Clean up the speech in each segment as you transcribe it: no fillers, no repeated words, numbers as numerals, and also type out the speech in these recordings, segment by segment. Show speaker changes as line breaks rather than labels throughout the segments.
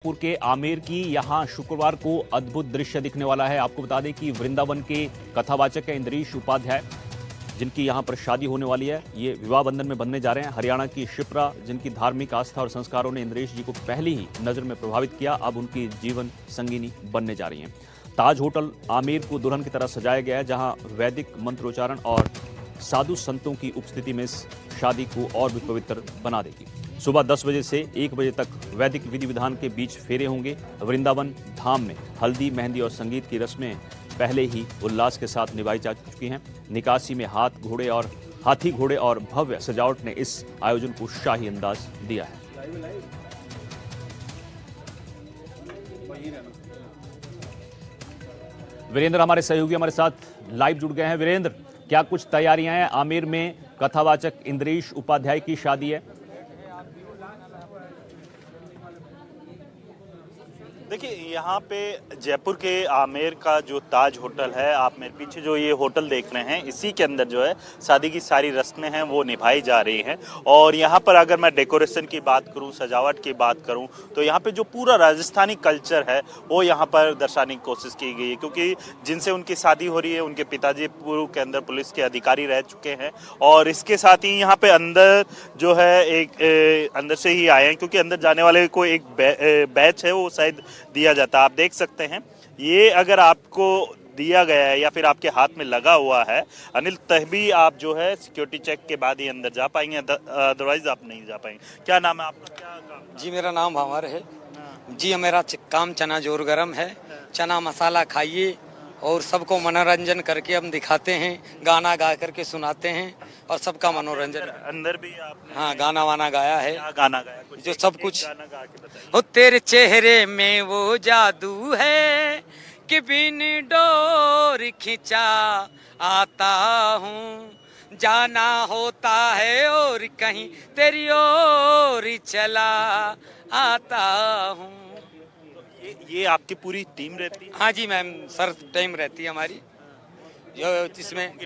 जयपुर के आमेर की यहां शुक्रवार को अद्भुत दृश्य दिखने वाला है। आपको बता दें कि वृंदावन के कथावाचक हैं इंद्रेश उपाध्याय, जिनकी यहां पर शादी होने वाली है। ये विवाह बंधन में बंधने जा रहे हैं। हरियाणा की शिप्रा, जिनकी धार्मिक आस्था और संस्कारों ने इंद्रेश जी को पहली ही नजर में प्रभावित किया, अब उनकी जीवन संगिनी बनने जा रही हैं। ताज होटल आमेर को दुल्हन की तरह सजाया गया है, जहां वैदिक मंत्रोच्चारण और साधु संतों की उपस्थिति में इस शादी को और भी पवित्र बना देगी। सुबह 10 बजे से 1 बजे तक वैदिक विधि विधान के बीच फेरे होंगे। वृंदावन धाम में हल्दी, मेहंदी और संगीत की रस्में पहले ही उल्लास के साथ निभाई जा चुकी हैं। निकासी में हाथी घोड़े और भव्य सजावट ने इस आयोजन को शाही अंदाज दिया है। वीरेंद्र हमारे सहयोगी हमारे साथ लाइव जुड़ गए हैं। वीरेंद्र, क्या कुछ तैयारियां हैं? आमेर में कथावाचक इंद्रेश उपाध्याय की शादी है।
देखिए, यहाँ पे जयपुर के आमेर का जो ताज होटल है, आप मेरे पीछे जो ये होटल देख रहे हैं, इसी के अंदर जो है शादी की सारी रस्में हैं वो निभाई जा रही हैं। और यहाँ पर अगर मैं डेकोरेशन की बात करूँ, सजावट की बात करूँ, तो यहाँ पे जो पूरा राजस्थानी कल्चर है वो यहाँ पर दर्शाने की कोशिश की गई है। क्योंकि जिनसे उनकी शादी हो रही है, उनके पिताजी पूर्व के अंदर पुलिस के अधिकारी रह चुके हैं। और इसके साथ ही यहाँ पे अंदर जो है एक अंदर से ही आए हैं, क्योंकि अंदर जाने वाले को एक बैच है वो शायद दिया जाता है। आप देख सकते हैं, ये अगर आपको दिया गया है या फिर आपके हाथ में लगा हुआ है अनिल, तभी आप जो है सिक्योरिटी चेक के बाद ही अंदर जा पाएंगे, अदरवाइज आप नहीं जा पाएंगे। क्या नाम है आपका? क्या काम?
जी मेरा नाम भंवर है जी। मेरा काम चना जोर गरम है। चना मसाला खाइए और सबको मनोरंजन करके हम दिखाते हैं, गाना गा करके सुनाते हैं और सबका मनोरंजन।
अंदर भी आपने
हाँ, गाना वाना गाया है।
क्या गाना गाया? कुछ
जो सब कुछ
गाना गा के बताइए।
हो तेरे चेहरे में वो जादू है कि बिन डोर खिंचा आता हूँ, जाना होता है और कहीं तेरी ओर चला आता हूँ।
ये आपकी पूरी टीम रहती है?
हाँ जी मैम, सर टीम रहती है हमारी। जो इसमें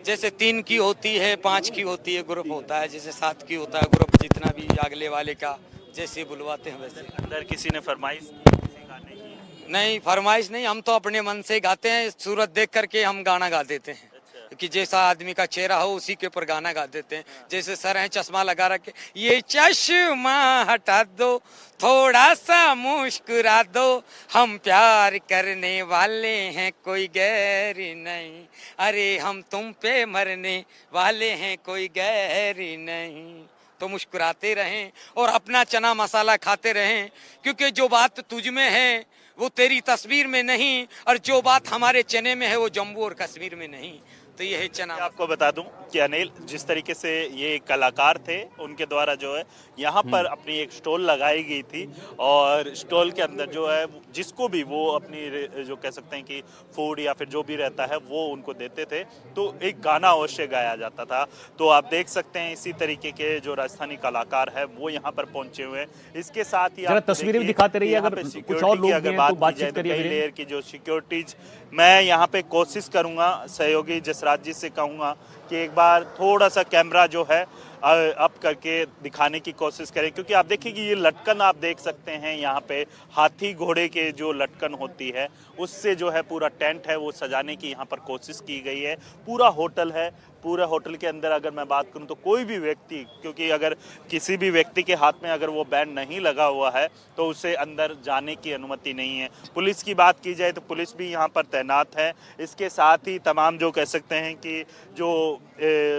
जैसे 3 की होती है, 5 की होती है, ग्रुप होता है, जैसे 7 की होता है ग्रुप, जितना भी अगले वाले का जैसे बुलवाते हैं वैसे।
अंदर किसी ने फरमाइश की किसी गाने की?
नहीं, फरमाइश नहीं, हम तो अपने मन से गाते हैं। सूरत देख करके हम गाना गा देते हैं कि जैसा आदमी का चेहरा हो उसी के ऊपर गाना गा देते हैं। जैसे सर हैं, चश्मा लगा रखे, ये चश्मा हटा दो, थोड़ा सा मुस्कुरा दो, हम प्यार करने वाले हैं, कोई गैर नहीं, अरे हम तुम पे मरने वाले हैं, कोई गैर नहीं। तो मुस्कुराते रहें और अपना चना मसाला खाते रहें, क्योंकि जो बात तुझ में है वो तेरी तस्वीर में नहीं, और जो बात हमारे चने में है वो जम्मू और कश्मीर में नहीं। तो ये है चना।
आपको बता दूं कि अनिल, जिस तरीके से ये कलाकार थे, उनके द्वारा जो है यहाँ पर अपनी एक स्टॉल लगाई गई थी, और स्टॉल के अंदर जो है जिसको भी वो अपनी जो कह सकते हैं कि फूड या फिर जो भी रहता है वो उनको देते थे, तो एक गाना अवश्य गाया जाता था। तो आप देख सकते हैं इसी तरीके के जो राजस्थानी कलाकार है वो यहाँ पर पहुंचे हुए हैं। इसके साथ ही आप
तस्वीरें भी दिखाते रहिए, अगर कुछ और लोग
अगर बात की जाए तो कई लेयर की जो सिक्योरिटीज, मैं यहाँ पे कोशिश करूंगा, सहयोगी जसराज जी से कहूंगा कि एक बार थोड़ा सा कैमरा जो है अप करके दिखाने की कोशिश करें, क्योंकि आप देखिए कि ये लटकन आप देख सकते हैं यहाँ पे हाथी घोड़े के जो लटकन होती है उससे जो है पूरा टेंट है वो सजाने की यहाँ पर कोशिश की गई है। पूरा होटल है, पूरे होटल के अंदर अगर मैं बात करूं तो कोई भी व्यक्ति, क्योंकि अगर किसी भी व्यक्ति के हाथ में अगर वो बैंड नहीं लगा हुआ है तो उसे अंदर जाने की अनुमति नहीं है। पुलिस की बात की जाए तो पुलिस भी यहाँ पर तैनात है। इसके साथ ही तमाम जो कह सकते हैं कि जो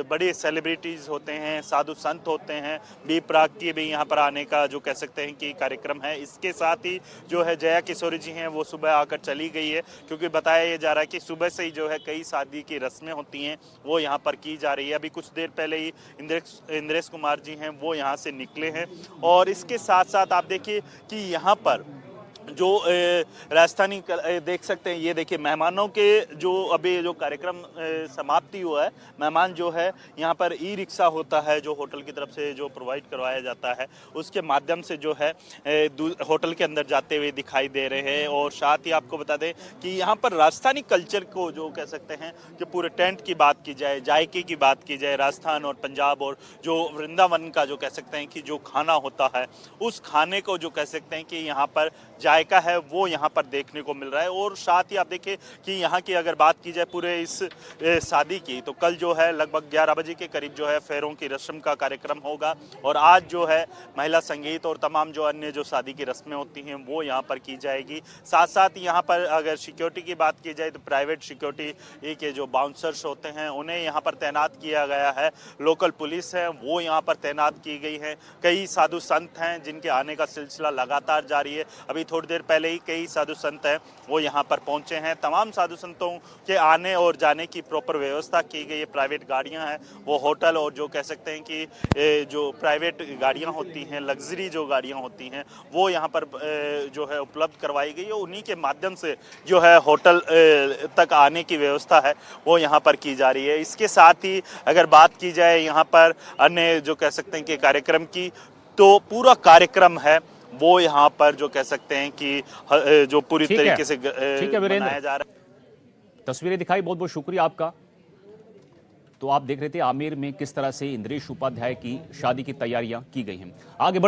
बड़े सेलिब्रिटीज़ होते हैं, साधु संत होते हैं, बी प्राक के भी यहाँ पर आने का जो कह सकते हैं कि कार्यक्रम है। इसके साथ ही जो है जया किशोरी जी हैं वो सुबह आकर चली गई है, क्योंकि बताया ये जा रहा है कि सुबह से ही जो है कई शादी की रस्में होती हैं वो यहाँ पर की जा रही है। अभी कुछ देर पहले ही इंद्रेश कुमार जी हैं वो यहाँ से निकले हैं। और इसके साथ साथ आप देखिए कि यहाँ पर जो राजस्थानी देख सकते हैं, ये देखिए मेहमानों के जो अभी जो कार्यक्रम समाप्ति हुआ है, मेहमान जो है यहाँ पर ई रिक्शा होता है जो होटल की तरफ से जो प्रोवाइड करवाया जाता है, उसके माध्यम से जो है होटल के अंदर जाते हुए दिखाई दे रहे हैं। और साथ ही आपको बता दें कि यहाँ पर राजस्थानी कल्चर को जो कह सकते हैं कि पूरे टेंट की बात की जाए, जायके की बात की जाए, राजस्थान और पंजाब और जो वृंदावन का जो कह सकते हैं कि जो खाना होता है, उस खाने को जो कह सकते हैं कि यहाँ पर जायका है वो यहाँ पर देखने को मिल रहा है। और साथ ही आप देखिए कि यहाँ की अगर बात की जाए पूरे इस शादी की, तो कल जो है लगभग 11 बजे के करीब जो है फेरों की रस्म का कार्यक्रम होगा, और आज जो है महिला संगीत और तमाम जो अन्य जो शादी की रस्में होती हैं वो यहाँ पर की जाएगी। साथ साथ यहाँ पर अगर सिक्योरिटी की बात की जाए तो प्राइवेट सिक्योरिटी के जो बाउंसर्स होते हैं उन्हें यहाँ पर तैनात किया गया है। लोकल पुलिस है वो यहाँ पर तैनात की गई है। कई साधु संत हैं जिनके आने का सिलसिला लगातार जारी है। अभी थोड़ी देर पहले ही कई साधु संत हैं वो यहाँ पर पहुंचे हैं। तमाम साधु संतों के आने और जाने की प्रॉपर व्यवस्था की गई है। प्राइवेट गाड़ियां हैं वो होटल और जो कह सकते हैं कि जो प्राइवेट गाड़ियां होती हैं, लग्जरी जो गाड़ियां होती हैं वो यहाँ पर जो है उपलब्ध करवाई गई है। उन्हीं के माध्यम से जो है होटल तक आने की व्यवस्था है वो यहाँ पर की जा रही है। इसके साथ ही अगर बात की जाए यहाँ पर अन्य जो कह सकते हैं कि कार्यक्रम की, तो पूरा कार्यक्रम है वो यहाँ पर जो कह सकते हैं कि जो पूरी तरीके से मनाया जा रहा है।
तस्वीरें दिखाई, बहुत बहुत शुक्रिया आपका। तो आप देख रहे थे आमेर में किस तरह से इंद्रेश उपाध्याय की शादी की तैयारियां की गई हैं। आगे